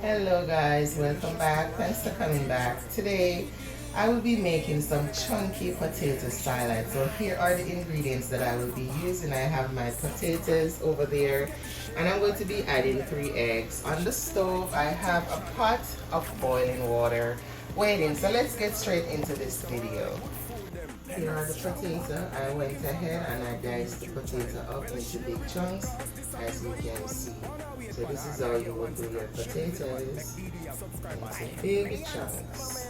Hello guys, welcome back. Thanks for coming back. Today I will be making some chunky potato salad. So here are the ingredients that I will be using. I have my potatoes over there and I'm going to be adding 3 eggs. On the stove I have a pot of boiling water waiting. So let's get straight into this video. Here are the potato. I went ahead and I diced the potato up into big chunks, as you can see. So this is how you will do your potatoes, into big chunks.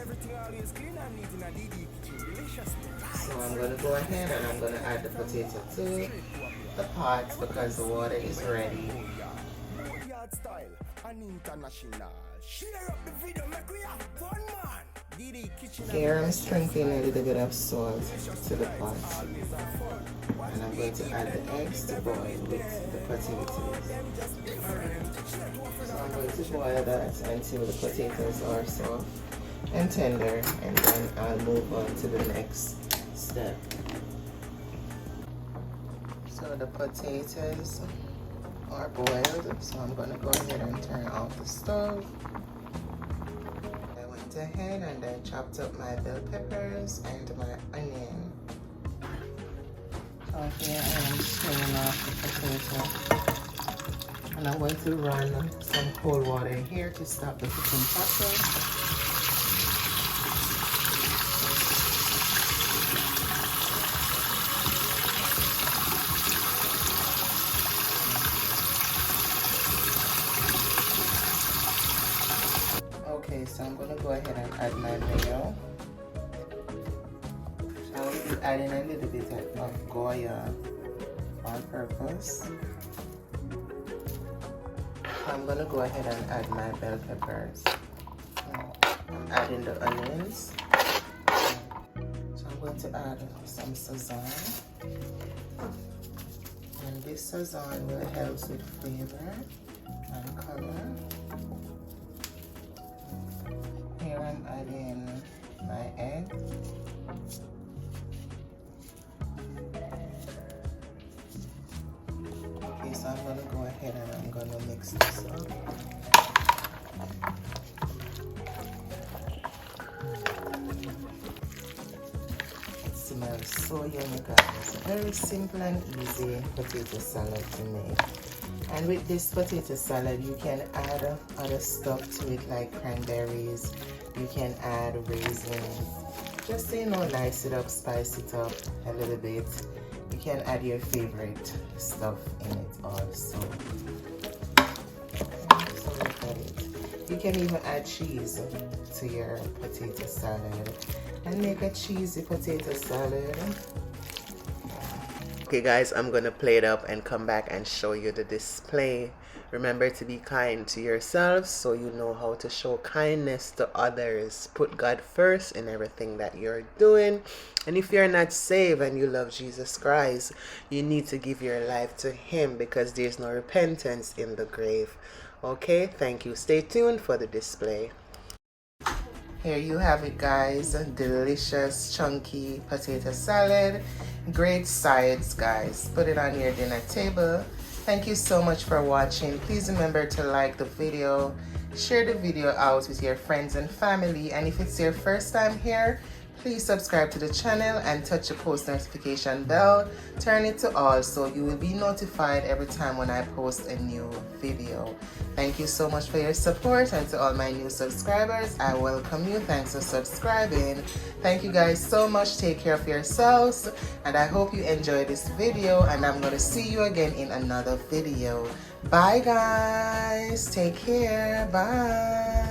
So I'm going to go ahead and I'm going to add the potato to the pot because the water is ready. Here I'm sprinkling a little bit of salt to the pot, and I'm going to add the eggs to boil with the potatoes. So I'm going to boil that until the potatoes are soft and tender, and then I'll move on to the next step. So the potatoes are boiled, so I'm going to go ahead and turn off the stove. Ahead and I chopped up my bell peppers and my onion. So here I am straining off the potato, and I'm going to run some cold water here to stop the cooking process. Okay, so I'm going to go ahead and add my mayo. So I will be adding a little bit of Goya on purpose. I'm going to go ahead and add my bell peppers. I'm adding the onions. So I'm going to add some sazon. And this sazon will help with flavor and color. Here I'm adding my egg. Okay, so I'm going to go ahead and I'm going to mix this up. It smells so yummy, guys. It's a very simple and easy potato salad to make. And with this potato salad, you can add other stuff to it like cranberries. You can add raisins. Just so you know, nice it up, spice it up a little bit. You can add your favorite stuff in it also. So look at it. You can even add cheese to your potato salad and make a cheesy potato salad. Okay guys, I'm gonna play it up and come back and show you the display. Remember to be kind to yourselves so you know how to show kindness to others. Put God first in everything that you're doing. And if you're not saved and you love Jesus Christ, you need to give your life to Him because there's no repentance in the grave. Okay, thank you. Stay tuned for the display. Here you have it, guys. A delicious chunky potato salad. Great sides, guys. Put it on your dinner table. Thank you so much for watching. Please remember to like the video, share the video out with your friends and family, and if it's your first time here, please subscribe to the channel and touch the post notification bell. Turn it to all so you will be notified every time when I post a new video. Thank you so much for your support, and to all my new subscribers, I welcome you. Thanks for subscribing. Thank you guys so much. Take care of yourselves, and I hope you enjoyed this video, and I'm going to see you again in another video. Bye guys. Take care. Bye.